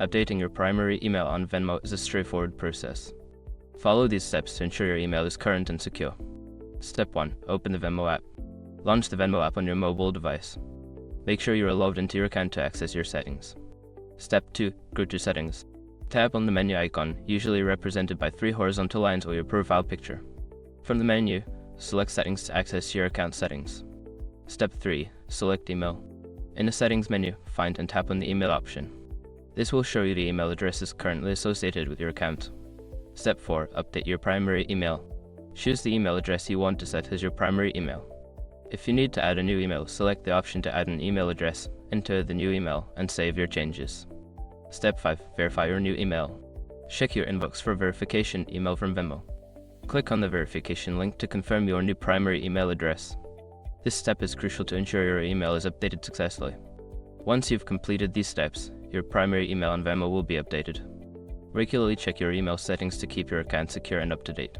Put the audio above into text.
Updating your primary email on Venmo is a straightforward process. Follow these steps to ensure your email is current and secure. Step 1. Open the Venmo app. Launch the Venmo app on your mobile device. Make sure you are logged into your account to access your settings. Step 2. Go to Settings. Tap on the menu icon, usually represented by 3 horizontal lines or your profile picture. From the menu, select Settings to access your account settings. Step 3. Select Email. In the Settings menu, find and tap on the Email option. This will show you the email addresses currently associated with your account. Step 4. Update your primary email. Choose the email address you want to set as your primary email. If you need to add a new email, select the option to add an email address, enter the new email, and save your changes. Step 5. Verify your new email. Check your inbox for verification email from Venmo. Click on the verification link to confirm your new primary email address. This step is crucial to ensure your email is updated successfully. Once you've completed these steps, your primary email on Venmo will be updated. Regularly check your email settings to keep your account secure and up to date.